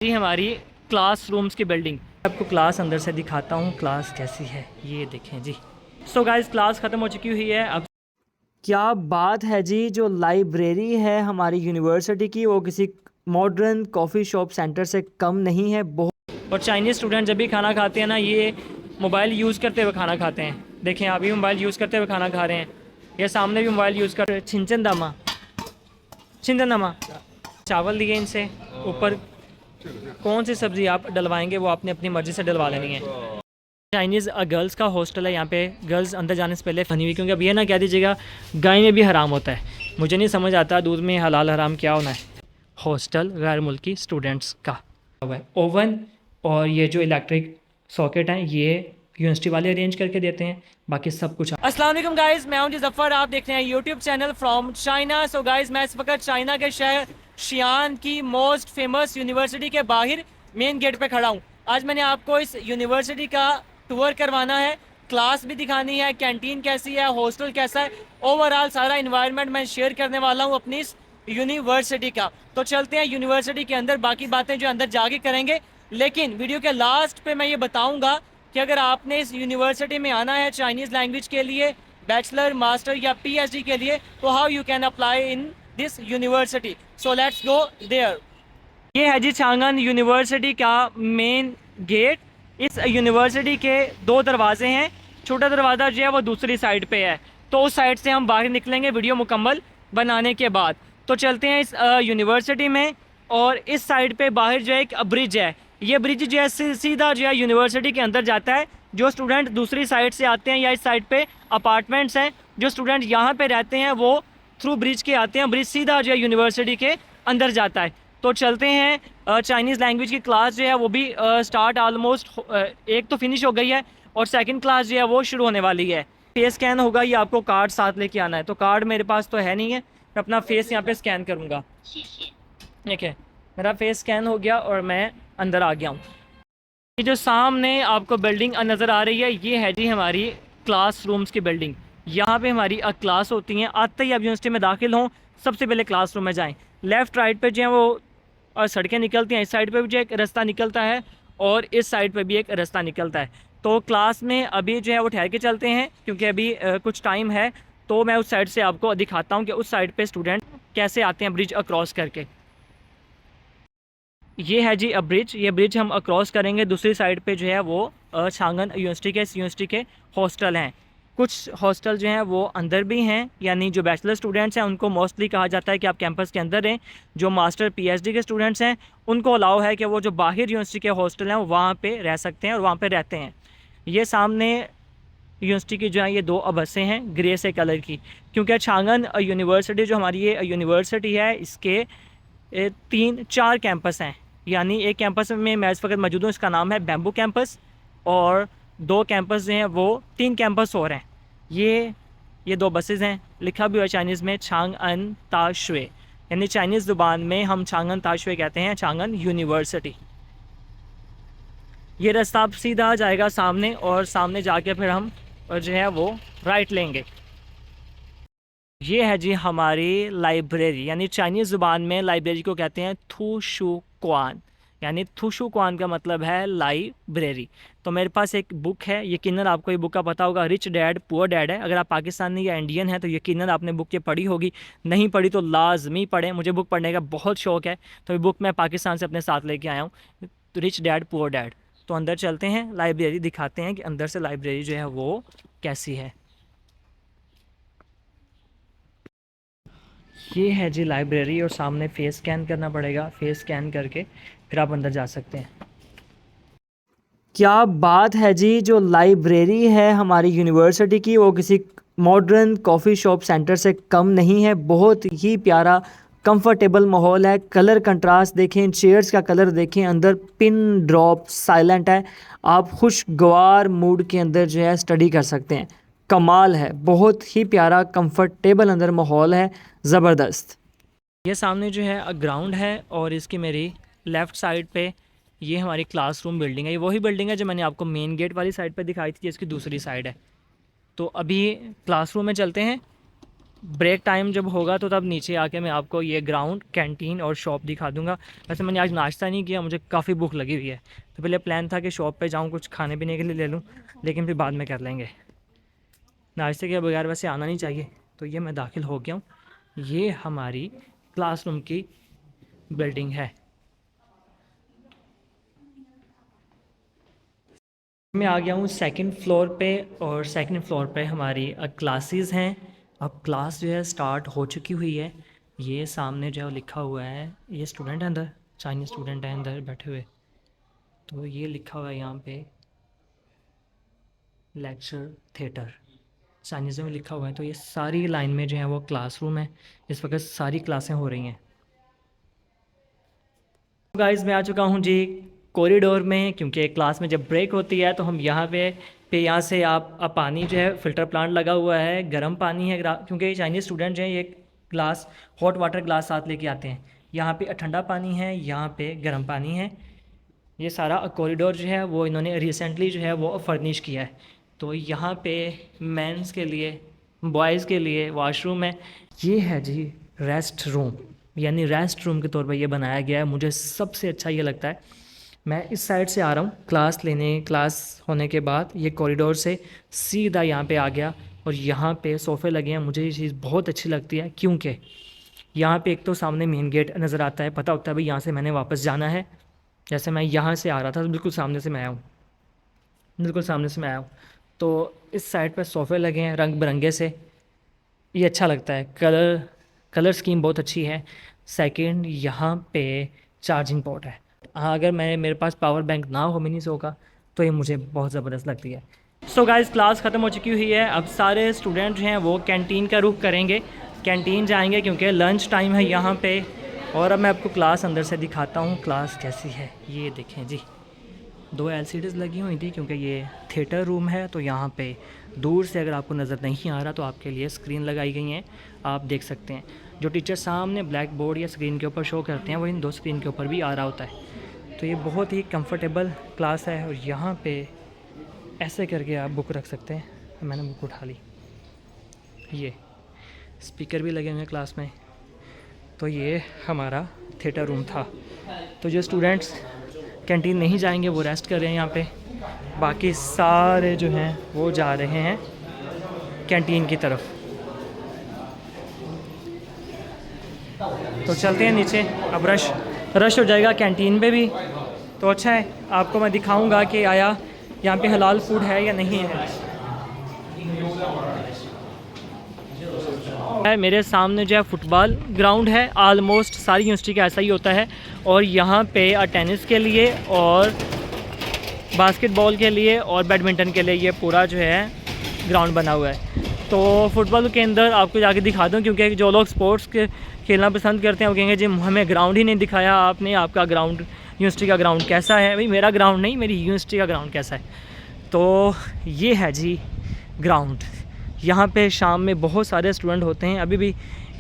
जी हमारी क्लासरूम्स की बिल्डिंग। आपको क्लास अंदर से दिखाता हूँ क्लास कैसी है, ये देखें जी। सो गाइस क्लास ख़त्म हो चुकी हुई है। अब क्या बात है जी, जो लाइब्रेरी है हमारी यूनिवर्सिटी की वो किसी मॉडर्न कॉफ़ी शॉप सेंटर से कम नहीं है। बहुत और चाइनीज़ स्टूडेंट जब भी खाना खाते हैं ना, ये मोबाइल यूज़ करते हुए खाना खाते हैं। देखें अभी मोबाइल यूज़ करते हुए खाना खा रहे हैं, ये सामने भी मोबाइल यूज़ कर रहे हैं। छिंचन दामा चावल दिए इनसे, ऊपर कौन सी सब्ज़ी आप डलवाएंगे वो आपने अपनी मर्ज़ी से डलवा लेनी है। चाइनीज़ गर्ल्स का हॉस्टल है, यहाँ पे गर्ल्स अंदर जाने से पहले फनी हुई, क्योंकि अब ये ना कह दीजिएगा गाय में भी हराम होता है। मुझे नहीं समझ आता दूध में हलाल हराम क्या होना है। हॉस्टल गैर मुल्की स्टूडेंट्स का ओवन और ये जो इलेक्ट्रिक सॉकेट हैं ये यूनिवर्सिटी वाले अरेंज करके देते हैं, बाकी सब कुछ। अस्सलाम वालेकुम गाइस, मैं हूं जी जफ़र, आप देख रहे हैं YouTube channel from China. So guys मैं इस वक्त चाइना के शहर शियान की मोस्ट फेमस यूनिवर्सिटी के बाहर मेन गेट पे खड़ा हूँ। आज मैंने आपको इस यूनिवर्सिटी का टूर करवाना है, क्लास भी दिखानी है, कैंटीन कैसी है, हॉस्टल कैसा है, ओवरऑल सारा इन्वायरमेंट मैं शेयर करने वाला हूँ अपनी इस यूनिवर्सिटी का। तो चलते हैं यूनिवर्सिटी के अंदर, बाकी बातें जो अंदर जाके करेंगे। लेकिन वीडियो के लास्ट पे मैं ये बताऊंगा कि अगर आपने इस यूनिवर्सिटी में आना है चाइनीज़ लैंग्वेज के लिए, बैचलर, मास्टर या पीएचडी के लिए, तो how you can apply in this university. So let's go there. ये है जी चांगन यूनिवर्सिटी का मेन गेट। इस यूनिवर्सिटी के दो दरवाजे हैं, छोटा दरवाज़ा जो है वो दूसरी साइड पे है, तो उस साइड से हम बाहर निकलेंगे वीडियो मुकम्मल बनाने के बाद। तो चलते हैं इस यूनिवर्सिटी में, और इस साइड पे बाहर जो है एक ब्रिज है, ये ब्रिज जो है सीधा जो है यूनिवर्सिटी के अंदर जाता है। जो स्टूडेंट दूसरी साइड से आते हैं या इस साइड पे अपार्टमेंट्स हैं, जो स्टूडेंट यहाँ पे रहते हैं वो थ्रू ब्रिज के आते हैं, ब्रिज सीधा जो है यूनिवर्सिटी के अंदर जाता है। तो चलते हैं, चाइनीज़ लैंग्वेज की क्लास जो है वो भी स्टार्ट ऑलमोस्ट एक तो फिनिश हो गई है और सेकंड क्लास जो है वो शुरू होने वाली है। फेस स्कैन होगा, ये आपको कार्ड साथ लेके आना है, तो कार्ड मेरे पास तो है नहीं है, मैं अपना फेस यहाँ पे स्कैन करूँगा। ठीक है, मेरा फेस स्कैन हो गया और मैं अंदर आ गया हूँ। ये जो सामने आपको बिल्डिंग नज़र आ रही है, ये है जी हमारी क्लासरूम्स की बिल्डिंग। यहाँ पे हमारी क्लास होती हैं। आते ही आप यूनिवर्सिटी में दाखिल हों, सबसे पहले क्लासरूम में जाएं। लेफ़्ट राइट पे जो है वो सड़कें निकलती हैं, इस साइड पे भी जो एक रास्ता निकलता है और इस साइड पे भी एक रास्ता निकलता है। तो क्लास में अभी जो है वो ठहर के चलते हैं, क्योंकि अभी कुछ टाइम है, तो मैं उस साइड से आपको दिखाता हूँ कि उस साइड पर स्टूडेंट कैसे आते हैं ब्रिज अक्रॉस करके। ये है जी ब्रिज, ये ब्रिज हम अक्रॉस करेंगे। दूसरी साइड पे जो है वो चांगन यूनिवर्सिटी के हॉस्टल हैं। कुछ हॉस्टल जो हैं वो अंदर भी हैं, यानी जो बैचलर स्टूडेंट्स हैं उनको मोस्टली कहा जाता है कि आप कैंपस के अंदर रहें। जो मास्टर पीएचडी के स्टूडेंट्स हैं उनको अलाउ है कि वो जो बाहर यूनिवर्सिटी के हॉस्टल हैं वहाँ पर रह सकते हैं और वहाँ पर रहते हैं। ये सामने यूनिवर्सिटी की जो है ये दो बसें हैं ग्रे से कलर की, क्योंकि चांगन यूनिवर्सिटी जो हमारी ये यूनिवर्सिटी है इसके 3-4 कैंपस हैं। यानी एक कैंपस में मैं इस वक्त मौजूद हूँ, इसका नाम है बैम्बू कैंपस, और 2 कैंपस जो हैं वो 3 कैंपस और हैं। ये 2 बसेज़ हैं, लिखा भी हुआ है चाइनीज़ में चांगअन ताशुए, यानी चाइनीज़ ज़ुबान में हम चांगन ताशुए कहते हैं, चांगन यूनिवर्सिटी। ये रास्ता आप सीधा जाएगा सामने, और सामने जाके फिर हम जो है वो राइट लेंगे। ये है जी हमारी लाइब्रेरी, यानी चाइनीज़ ज़ुबान में लाइब्रेरी को कहते हैं थू शू क्वान, यानी थू शू क्वान का मतलब है लाइब्रेरी। तो मेरे पास एक बुक है, यकीनन आपको ये बुक का पता होगा, रिच डैड पुअर डैड है। अगर आप पाकिस्तानी या इंडियन हैं तो यकीनन आपने बुक ये पढ़ी होगी, नहीं पढ़ी तो लाजमी पढ़ें। मुझे बुक पढ़ने का बहुत शौक़ है, तो ये बुक मैं पाकिस्तान से अपने साथ लेके आया हूँ, तो रिच डैड पुअर डैड। तो अंदर चलते हैं, लाइब्रेरी दिखाते हैं कि अंदर से लाइब्रेरी जो है वो कैसी है। ये है जी लाइब्रेरी, और सामने फेस स्कैन करना पड़ेगा, फेस स्कैन करके फिर आप अंदर जा सकते हैं। क्या बात है जी, जो लाइब्रेरी है हमारी यूनिवर्सिटी की वो किसी मॉडर्न कॉफ़ी शॉप सेंटर से कम नहीं है। बहुत ही प्यारा कंफर्टेबल माहौल है, कलर कंट्रास्ट देखें, चेयर्स का कलर देखें, अंदर पिन ड्रॉप साइलेंट है। आप खुशगवार मूड के अंदर जो है स्टडी कर सकते हैं। कमाल है, बहुत ही प्यारा कंफर्टेबल अंदर माहौल है, ज़बरदस्त। ये सामने जो है ग्राउंड है, और इसकी मेरी लेफ़्ट साइड पे ये हमारी क्लासरूम बिल्डिंग है। ये वही बिल्डिंग है जो मैंने आपको मेन गेट वाली साइड पे दिखाई थी, इसकी दूसरी साइड है। तो अभी क्लासरूम में चलते हैं। ब्रेक टाइम जब होगा तो तब नीचे आके मैं आपको ये ग्राउंड, कैंटीन और शॉप दिखा दूंगा। वैसे मैंने आज नाश्ता नहीं किया, मुझे काफ़ी भूख लगी हुई है, तो पहले प्लान था कि शॉप पे जाऊँ कुछ खाने पीने के लिए ले लूँ, लेकिन फिर बाद में कर लेंगे। नाश्ते के बगैर वैसे आना नहीं चाहिए। तो ये मैं दाखिल हो गया हूँ, ये हमारी क्लासरूम की बिल्डिंग है। मैं आ गया हूँ सेकंड फ्लोर पे, और सेकंड फ्लोर पे हमारी क्लासेस हैं। अब क्लास जो है स्टार्ट हो चुकी हुई है। ये सामने जो लिखा हुआ है, ये स्टूडेंट है अंदर, चाइनीज़ स्टूडेंट है अंदर बैठे हुए। तो ये लिखा हुआ है यहाँ पे लेक्चर थिएटर, चाइनीज़ में लिखा हुआ है। तो ये सारी लाइन में जो है वो क्लासरूम है, इस वक्त सारी क्लासें हो रही हैं। गाइस मैं आ चुका हूँ जी कॉरिडोर में, क्योंकि क्लास में जब ब्रेक होती है तो हम यहाँ पे यहाँ से आप पानी जो है फ़िल्टर प्लांट लगा हुआ है, गर्म पानी है, क्योंकि चाइनीज़ स्टूडेंट जो हैं ये ग्लास हॉट वाटर ग्लास साथ लेके आते हैं। यहाँ पे ठंडा पानी है, यहाँ पे गर्म पानी है। ये सारा कॉरिडोर जो है वो इन्होंने रिसेंटली जो है वो फर्निश किया है। तो यहाँ पे मेंस के लिए, बॉयज़ के लिए वॉशरूम है। ये है जी रेस्ट रूम, यानी रेस्ट रूम के तौर पर ये बनाया गया है। मुझे सबसे अच्छा ये लगता है। मैं इस साइड से आ रहा हूँ क्लास होने के बाद, ये कॉरिडोर से सीधा यहाँ पे आ गया, और यहाँ पे सोफ़े लगे हैं। मुझे ये चीज़ बहुत अच्छी लगती है, क्योंकि यहाँ पे एक तो सामने मेन गेट नज़र आता है, पता होता है भाई यहाँ से मैंने वापस जाना है। जैसे मैं यहाँ से आ रहा था तो बिल्कुल सामने से मैं आया हूँ, बिल्कुल सामने से मैं आया हूँ। तो इस साइड पर सोफ़े लगे हैं रंग बिरंगे से, ये अच्छा लगता है। कलर स्कीम बहुत अच्छी है। सेकंड, यहाँ पे चार्जिंग पोर्ट है। हाँ, अगर मेरे पास पावर बैंक ना हो मिनी सो का, तो ये मुझे बहुत ज़बरदस्त लगती है। सो गाइस क्लास ख़त्म हो चुकी हुई है। अब सारे स्टूडेंट जो हैं वो कैंटीन का रुख करेंगे, कैंटीन जाएंगे, क्योंकि लंच टाइम है यहाँ पे। और अब मैं आपको क्लास अंदर से दिखाता हूँ क्लास कैसी है। ये देखें जी, 2 LCDs लगी हुई थी, क्योंकि ये थिएटर रूम है। तो यहाँ पे दूर से अगर आपको नज़र नहीं आ रहा तो आपके लिए स्क्रीन लगाई गई हैं, आप देख सकते हैं। जो टीचर सामने ब्लैक बोर्ड या स्क्रीन के ऊपर शो करते हैं वो इन 2 स्क्रीन के ऊपर भी आ रहा होता है। तो ये बहुत ही कंफर्टेबल क्लास है। और यहाँ पे ऐसे करके आप बुक रख सकते हैं। मैंने बुक उठा ली। ये स्पीकर भी लगे हुए हैं क्लास में। तो ये हमारा थिएटर रूम था। तो जो स्टूडेंट्स कैंटीन नहीं जाएंगे वो रेस्ट कर रहे हैं यहाँ पे, बाकी सारे जो हैं वो जा रहे हैं कैंटीन की तरफ। तो चलते हैं नीचे, अब रश हो जाएगा कैंटीन पे भी। तो अच्छा है, आपको मैं दिखाऊंगा कि आया यहाँ पे हलाल फूड है या नहीं है। मेरे सामने जो है फुटबॉल ग्राउंड है, आलमोस्ट सारी यूनिवर्सिटी का ऐसा ही होता है। और यहाँ पे टेनिस के लिए और बास्केटबॉल के लिए और बैडमिंटन के लिए ये पूरा जो है ग्राउंड बना हुआ है। तो फुटबॉल के अंदर आपको जाके दिखा दूँ, क्योंकि जो लोग स्पोर्ट्स के खेलना पसंद करते हैं वो कहेंगे जी हमें ग्राउंड ही नहीं दिखाया आपने, आपका ग्राउंड यूनिवर्सिटी का ग्राउंड कैसा है। भाई मेरा ग्राउंड नहीं, मेरी यूनिवर्सिटी का ग्राउंड कैसा है। तो ये है जी ग्राउंड। यहाँ पे शाम में बहुत सारे स्टूडेंट होते हैं। अभी भी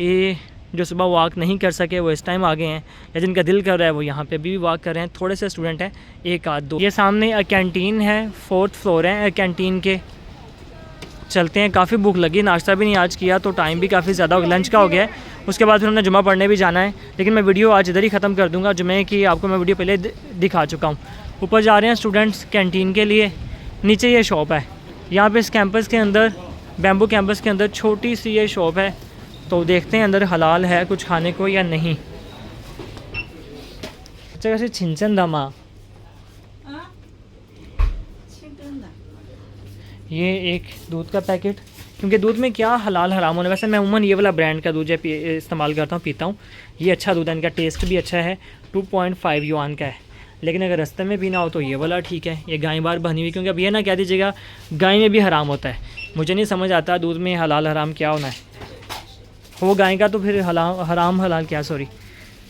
ये जो सुबह वॉक नहीं कर सके वो इस टाइम आ गए हैं, या जिनका दिल कर रहा है वो यहाँ पे भी वॉक कर रहे हैं। थोड़े से स्टूडेंट हैं, 1 आध 2। ये सामने कैंटीन है, 4th फ्लोर है कैंटीन के। चलते हैं, काफ़ी भूख लगी, नाश्ता भी नहीं आज किया तो टाइम भी काफ़ी ज़्यादा लंच का हो गया है। उसके बाद फिर हमने जुमा पढ़ने भी जाना है, लेकिन मैं वीडियो आज इधर ही ख़त्म कर दूँगा। जुमे की आपको मैं वीडियो पहले दिखा चुका हूँ। ऊपर जा रहे हैं स्टूडेंट्स कैंटीन के लिए, नीचे ये शॉप है। यहाँ पे इस कैंपस के अंदर, बैम्बू कैंपस के अंदर छोटी सी ये शॉप है। तो देखते हैं अंदर हलाल है कुछ खाने को या नहीं। अच्छा कैसे छिंचन दमा, ये एक दूध का पैकेट, क्योंकि दूध में क्या हलाल हराम होने। वैसे मैं उमूमन ये वाला ब्रांड का दूध इस्तेमाल करता हूँ, पीता हूँ। ये अच्छा दूध है, इनका टेस्ट भी अच्छा है। 2.5 युआन का है, लेकिन अगर रास्ते में पीना हो तो ये वाला ठीक है। ये गाय बार बनी हुई, क्योंकि अब ये ना कह दीजिएगा गाय में भी हराम होता है। मुझे नहीं समझ आता दूध में हलाल हराम क्या होना है। वो गाय का तो फिर हराम हलाल क्या, सॉरी।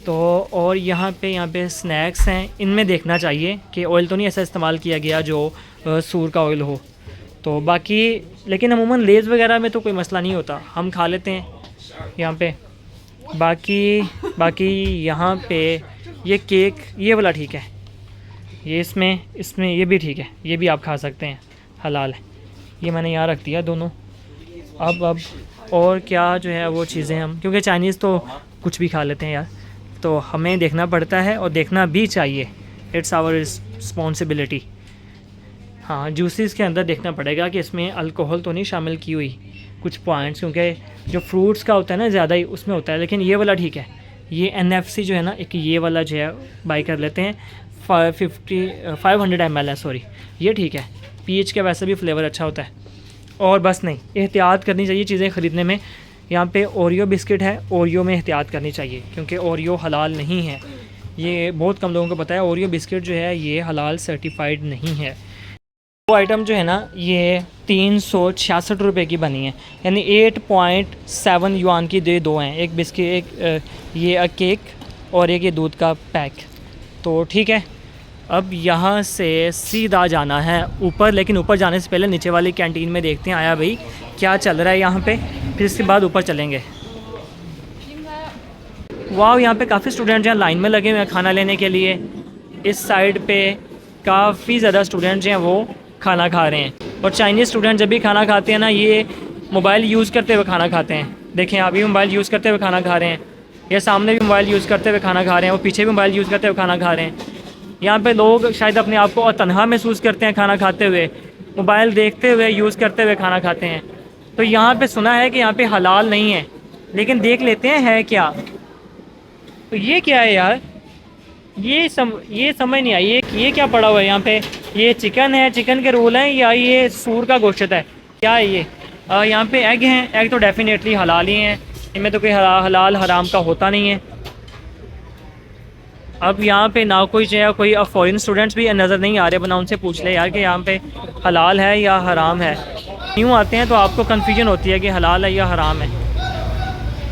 तो और यहाँ पे स्नैक्स हैं, इनमें देखना चाहिए कि ऑयल तो नहीं ऐसा इस्तेमाल किया गया जो सूर का ऑयल हो। तो बाकी लेकिन अमूमन लेज़ वगैरह में तो कोई मसला नहीं होता, हम खा लेते हैं यहाँ पे। बाकी यहाँ पे ये केक, ये वाला ठीक है, ये इसमें ये भी ठीक है, ये भी आप खा सकते हैं, हलाल है। ये मैंने यहाँ रख दिया दोनों। अब और क्या जो है वो चीज़ें हम, क्योंकि चाइनीज़ तो कुछ भी खा लेते हैं यार, तो हमें देखना पड़ता है और देखना भी चाहिए, इट्स आवर रिस्पॉन्सिबिलिटी। हाँ, जूसेस के अंदर देखना पड़ेगा कि इसमें अल्कोहल तो नहीं शामिल की हुई कुछ पॉइंट्स, क्योंकि जो फ्रूट्स का होता है ना ज़्यादा ही उसमें होता है, लेकिन ये वाला ठीक है। ये NFC जो है ना, एक ये वाला जो है बाई कर लेते हैं, 500 ml है, सॉरी, ये ठीक है। पीच का वैसे भी फ्लेवर अच्छा होता है। और बस नहीं, एहतियात करनी चाहिए चीज़ें ख़रीदने में। यहाँ पे ओरियो बिस्किट है, ओरियो में एहतियात करनी चाहिए क्योंकि ओरियो हलाल नहीं है। ये बहुत कम लोगों को पता है, ओरियो बिस्किट जो है ये हलाल सर्टिफाइड नहीं है। वो आइटम जो है ना, ये 366 रुपये की बनी है, यानी 8.7 युआन की दो हैं, एक बिस्किट, एक ये केक और एक ये दूध का पैक। तो ठीक है, अब यहाँ से सीधा जाना है ऊपर, लेकिन ऊपर जाने से पहले नीचे वाली कैंटीन में देखते हैं आया भाई क्या चल रहा है यहाँ पे, फिर इसके बाद ऊपर चलेंगे। वाह, यहाँ पे काफ़ी स्टूडेंट जो हैं लाइन में लगे हुए हैं खाना लेने के लिए। इस साइड पे काफ़ी ज़्यादा स्टूडेंट जो हैं वो खाना खा रहे हैं। और चाइनीज़ स्टूडेंट जब भी खाना खाते हैं ना, ये मोबाइल यूज़ करते हुए खाना खाते हैं। देखें, आप भी मोबाइल यूज़ करते हुए खाना खा रहे हैं, या सामने भी मोबाइल यूज़ करते हुए खाना खा रहे हैं, वो पीछे भी मोबाइल यूज़ करते हुए खाना खा रहे हैं। यहाँ पे लोग शायद अपने आप को तन्हा महसूस करते हैं खाना खाते हुए, मोबाइल देखते हुए, यूज़ करते हुए खाना खाते हैं। तो यहाँ पे सुना है कि यहाँ पे हलाल नहीं है, लेकिन देख लेते हैं है क्या। तो ये क्या है यार, ये समझ नहीं आई, ये क्या पड़ा हुआ है यहाँ पे। ये चिकन है, चिकन के रोल हैं, या ये सूर का गोश्त है, क्या है ये। यहाँ पे एग हैं, एग तो डेफिनेटली हलाल ही हैं, इनमें तो कोई हलाल हराम का होता नहीं है। अब यहाँ पे ना कोई जो है कोई फॉरेन स्टूडेंट्स भी नज़र नहीं आ रहे, बना उनसे पूछ ले यार कि यहाँ पे हलाल है या हराम है। यूँ आते हैं तो आपको कन्फ्यूजन होती है कि हलाल है या हराम है।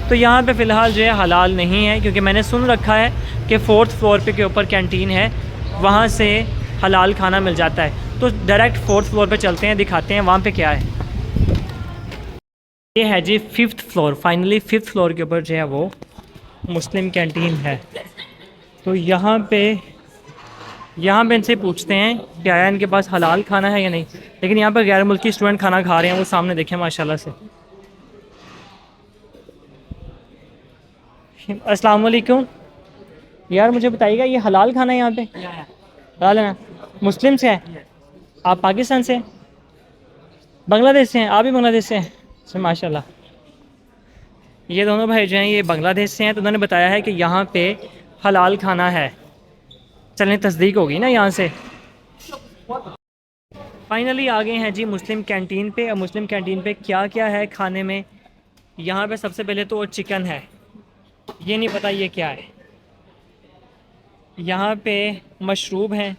तो यहाँ पे फ़िलहाल जो है हलाल नहीं है, क्योंकि मैंने सुन रखा है कि 4th फ्लोर पे के ऊपर कैंटीन है, वहाँ से हलाल खाना मिल जाता है। तो डायरेक्ट 4th फ्लोर पे चलते हैं, दिखाते हैं वहाँ पे क्या है। ये है जी 5th floor. Finally 5th floor के ऊपर जो है वो मुस्लिम कैंटीन है। तो यहाँ पे इनसे पूछते हैं कि आया इनके पास हलाल खाना है या नहीं। लेकिन यहाँ पर गैर मुल्की स्टूडेंट खाना खा रहे हैं, वो सामने देखें माशाल्लाह से। अस्सलाम वालेकुम, यार मुझे बताइएगा ये हलाल खाना है यहाँ पे? हलाल है ना? मुस्लिम से हैं आप? पाकिस्तान से? बांग्लादेश से हैं? आप भी बांग्लादेश से हैं? अच्छा माशाल्लाह। ये दोनों भाई जो हैं ये बांग्लादेश से हैं, तो उन्होंने बताया है कि यहाँ पे हलाल खाना है। चलें, तस्दीक होगी ना यहाँ से। फाइनली आ गए हैं जी मुस्लिम कैंटीन पे। अब मुस्लिम कैंटीन पे क्या क्या है खाने में। यहाँ पे सबसे पहले तो चिकन है, ये नहीं पता ये क्या है। यहाँ पे मशरूब हैं,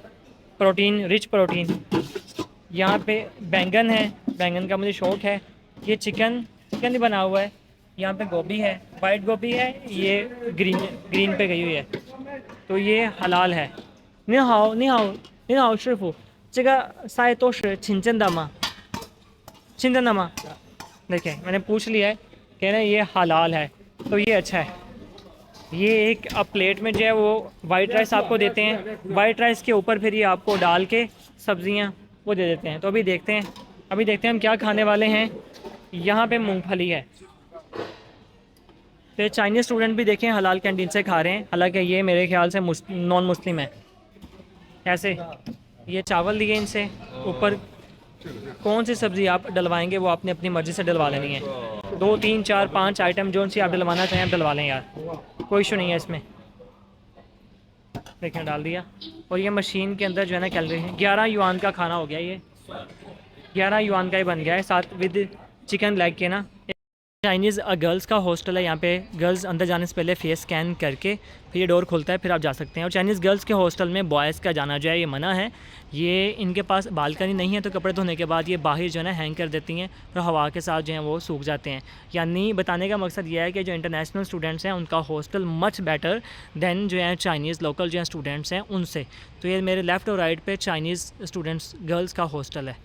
प्रोटीन, रिच प्रोटीन। यहाँ पे बैंगन है, बैंगन का मुझे शौक़ है। ये चिकन ही बना हुआ है। यहाँ पे गोभी है, वाइट गोभी है, ये ग्रीन पे गई हुई है। तो ये हलाल है। 你好师傅这个菜都是清真的吗？ देखें, मैंने पूछ लिया है, कह रहे हैं ये हलाल है, तो ये अच्छा है। ये एक अब प्लेट में जो है वो वाइट राइस आपको देते हैं, वाइट राइस के ऊपर फिर ये आपको डाल के सब्जियां वो दे देते हैं। तो अभी देखते हैं हम क्या खाने वाले हैं। यहाँ पे मूंगफली है। तो चाइनीज़ स्टूडेंट भी देखें हलाल कैंटीन से खा रहे हैं, हालांकि ये मेरे ख्याल से नॉन मुस्लिम है। ऐसे ये चावल दिए इनसे, ऊपर कौन सी सब्ज़ी आप डलवाएंगे वो आपने अपनी मर्ज़ी से डलवा लेनी है। 2, 3, 4, 5 आइटम जो सी आप डलवाना चाहें आप डलवा लें यार, कोई इशू नहीं है इसमें। देखें, डाल दिया। और ये मशीन के अंदर जो है ना कैलोरी है। 11 युआन का खाना हो गया, ये 11 युआन का ही बन गया है, साथ विद चिकन लेग के ना। चाइनीज़ गर्ल्स का हॉस्टल है। यहाँ पे गर्ल्स अंदर जाने से पहले फेस स्कैन करके फिर ये डोर खुलता है, फिर आप जा सकते हैं। और चाइनीज़ गर्ल्स के हॉस्टल में बॉयज़ का जाना जो है ये मना है। ये इनके पास बालकनी नहीं है, तो कपड़े धोने के बाद ये बाहर जो है ना हैंग कर देती हैं, तो हवा के साथ जो है वो सूख जाते हैं। यानी बताने का मकसद ये है कि जो इंटरनेशनल स्टूडेंट्स हैं उनका हॉस्टल मच बेटर दैन जो है चाइनीज़ लोकल जो है स्टूडेंट्स हैं उनसे। तो ये मेरे लेफ़्ट और राइट पे चाइनीज़ स्टूडेंट्स गर्ल्स का हॉस्टल है।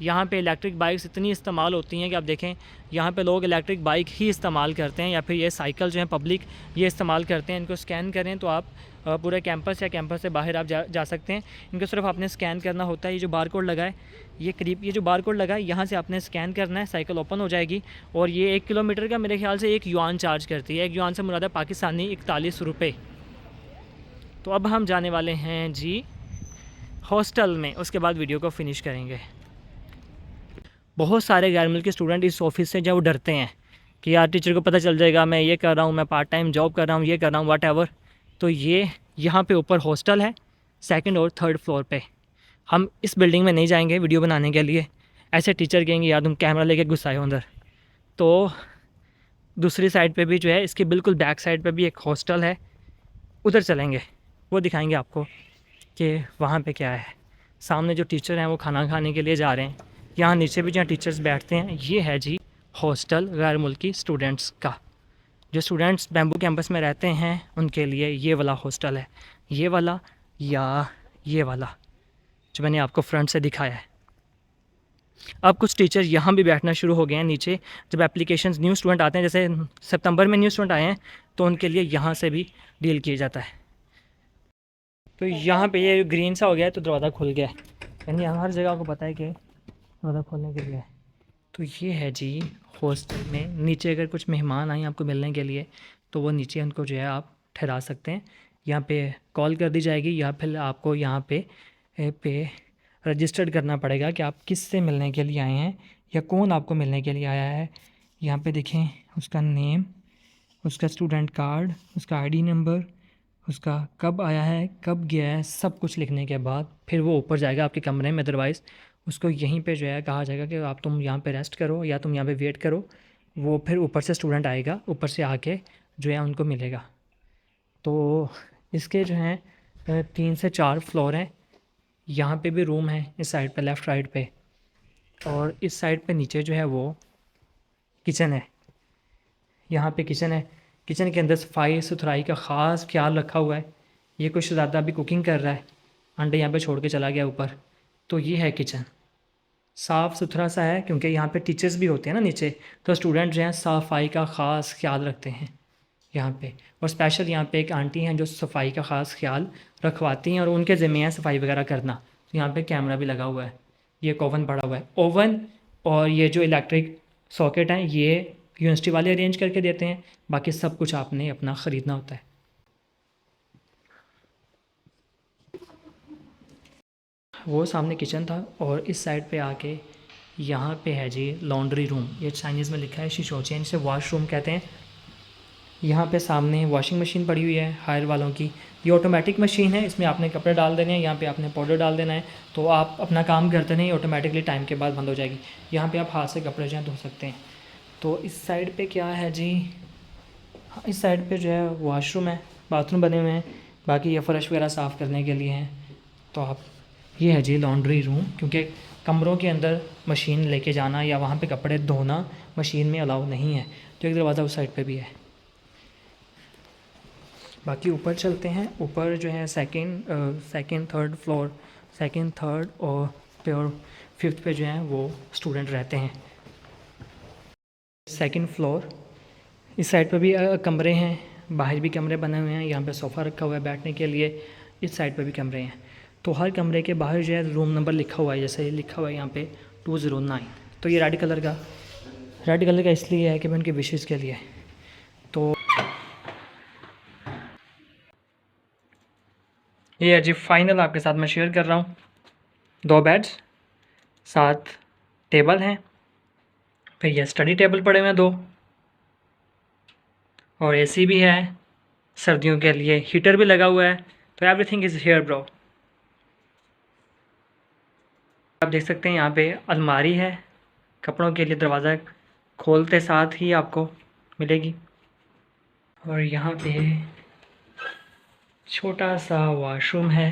यहाँ पे इलेक्ट्रिक बाइक्स इतनी इस्तेमाल होती हैं कि आप देखें यहाँ पे लोग इलेक्ट्रिक बाइक ही इस्तेमाल करते हैं, या फिर ये साइकिल जो है पब्लिक ये इस्तेमाल करते हैं। इनको स्कैन करें तो आप पूरे कैंपस या कैंपस से बाहर आप जा सकते हैं। इनको सिर्फ आपने स्कैन करना होता है। ये जो बार कोड लगा है, ये जो बार कोड लगा है, यहाँ से आपने स्कैन करना है, साइकिल ओपन हो जाएगी। और ये 1 किलोमीटर का मेरे ख्याल से 1 युआन चार्ज करती है। 1 युआन से मुराद है पाकिस्तानी 41 रुपये। तो अब हम जाने वाले हैं जी हॉस्टल में, उसके बाद वीडियो को फिनिश करेंगे। बहुत सारे गैर मुल्की स्टूडेंट इस ऑफिस से जब डरते हैं कि यार टीचर को पता चल जाएगा मैं ये कर रहा हूँ, मैं पार्ट टाइम जॉब कर रहा हूँ, ये कर रहा हूँ, वट एवर। तो ये यहाँ पे ऊपर हॉस्टल है 2nd और 3rd फ्लोर पे। हम इस बिल्डिंग में नहीं जाएंगे वीडियो बनाने के लिए, ऐसे टीचर कहेंगे यार तुम कैमरा लेके घुस आए हो अंदर। तो दूसरी साइड पे भी जो है, इसके बिल्कुल बैक साइड पे भी एक हॉस्टल है, उधर चलेंगे, वो दिखाएंगे आपको कि वहाँ पे क्या है। सामने जो टीचर हैं वो खाना खाने के लिए जा रहे हैं। यहाँ नीचे भी जहाँ टीचर्स बैठते हैं, ये है जी हॉस्टल गैर मुल्की स्टूडेंट्स का। जो स्टूडेंट्स बैम्बू कैंपस में रहते हैं उनके लिए ये वाला हॉस्टल है, ये वाला या ये वाला जो मैंने आपको फ्रंट से दिखाया है। अब कुछ टीचर यहाँ भी बैठना शुरू हो गए हैं नीचे। जब एप्लीकेशंस न्यू स्टूडेंट आते हैं, जैसे सितंबर में न्यू स्टूडेंट आए हैं, तो उनके लिए यहाँ से भी डील किया जाता है। तो यहाँ पे ये ग्रीन सा हो गया है तो दरवाज़ा खुल गया है, यानी यहाँ हर जगह आपको पता है कि दरवाज़ा खोलने के लिए। तो ये है जी हॉस्टल में नीचे अगर कुछ मेहमान आए आपको मिलने के लिए, तो वो नीचे उनको जो है आप ठहरा सकते हैं। यहाँ पे कॉल कर दी जाएगी, या फिर आपको यहाँ पे रजिस्टर्ड करना पड़ेगा कि आप किस से मिलने के लिए आए हैं या कौन आपको मिलने के लिए आया है। यहाँ पे देखें उसका नेम, उसका स्टूडेंट कार्ड, उसका आईडी नंबर, उसका कब आया है, कब गया है, सब कुछ लिखने के बाद फिर वो ऊपर जाएगा आपके कमरे में। अदरवाइज़ उसको यहीं पे जो है कहा जाएगा कि आप तुम यहाँ पे रेस्ट करो या तुम यहाँ पे वेट करो। वो फिर ऊपर से स्टूडेंट आएगा, ऊपर से आके जो है उनको मिलेगा। तो इसके जो हैं 3 से 4 फ्लोर हैं। यहाँ पे भी रूम है इस साइड पे, लेफ़्ट राइट पे, और इस साइड पे नीचे जो है वो किचन है। यहाँ पे किचन है, किचन के अंदर सफाई सुथराई का ख़ास ख्याल रखा हुआ है। ये कुछ ज़्यादा अभी कुकिंग कर रहा है, अंडे यहाँ पे छोड़ के चला गया ऊपर। तो ये है किचन, साफ़ सुथरा सा है, क्योंकि यहाँ पे टीचर्स भी होते हैं ना नीचे, तो स्टूडेंट जो हैं सफाई का ख़ास ख्याल रखते हैं यहाँ पे। और स्पेशल यहाँ पे एक आंटी हैं जो सफाई का ख़ास ख्याल रखवाती हैं और उनके ज़िम्मे है सफाई वगैरह करना। तो यहाँ पे कैमरा भी लगा हुआ है, ये एक ओवन पड़ा हुआ है। ओवन और ये जो इलेक्ट्रिक सॉकेट हैं ये यूनिवर्सिटी वाले अरेंज करके देते हैं, बाकी सब कुछ आपने अपना ख़रीदना होता है। वो सामने किचन था, और इस साइड पे आके यहाँ पे है जी लॉन्ड्री रूम। ये चाइनीज़ में लिखा है शिशोचेन, इसे वॉशरूम कहते हैं। यहाँ पे सामने वॉशिंग मशीन पड़ी हुई है हायर वालों की। ये ऑटोमेटिक मशीन है, इसमें आपने कपड़े डाल देने हैं, यहाँ पे आपने पाउडर डाल देना है, तो आप अपना काम करते नहीं, ऑटोमेटिकली टाइम के बाद बंद हो जाएगी। यहाँ पे आप हाथ से कपड़े जो हैं धो सकते हैं। तो इस साइड पे क्या है जी, इस साइड पे जो है वॉशरूम है, बाथरूम बने हुए हैं, बाकी ये फ़र्श वगैरह साफ़ करने के लिए हैं। तो आप, ये है जी लॉन्ड्री रूम, क्योंकि कमरों के अंदर मशीन लेके जाना या वहाँ पे कपड़े धोना मशीन में अलाउ नहीं है। तो एक दरवाज़ा उस साइड पे भी है। बाकी ऊपर चलते हैं। ऊपर जो है second third floor, second third और 5th पे जो है वो स्टूडेंट रहते हैं। सेकंड फ्लोर, इस साइड पे भी कमरे हैं, बाहर भी कमरे बने हुए हैं, यहाँ पे सोफ़ा रखा हुआ है बैठने के लिए, इस साइड पे भी कमरे हैं। तो हर कमरे के बाहर जो है रूम नंबर लिखा हुआ है, जैसे ये लिखा हुआ है यहाँ पे 209। तो ये रेड कलर का इसलिए है कि मैं उनकी विशेज़ के लिए। तो ये है जी फाइनल आपके साथ मैं शेयर कर रहा हूँ। 2 बेड्स, 7 टेबल हैं, फिर ये स्टडी टेबल पड़े हुए हैं 2, और एसी भी है सर्दियों के लिए, हीटर भी लगा हुआ है। तो एवरीथिंग इज़ हियर ब्रो। आप देख सकते हैं यहाँ पे अलमारी है कपड़ों के लिए, दरवाज़ा खोलते साथ ही आपको मिलेगी। और यहाँ पे छोटा सा वॉशरूम है।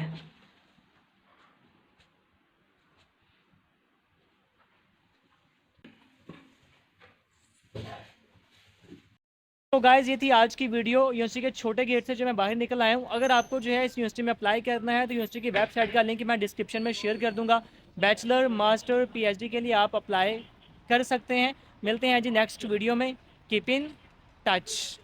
तो गाइज़ ये थी आज की वीडियो यूनिवर्सिटी के छोटे गेट से जो मैं बाहर निकल आया हूँ। अगर आपको जो है इस यूनिवर्सिटी में अप्लाई करना है तो यूनिवर्सिटी की वेबसाइट का लिंक मैं डिस्क्रिप्शन में शेयर कर दूँगा। बैचलर मास्टर पीएचडी के लिए आप अप्लाई कर सकते हैं। मिलते हैं जी नेक्स्ट वीडियो में। Keep in touch.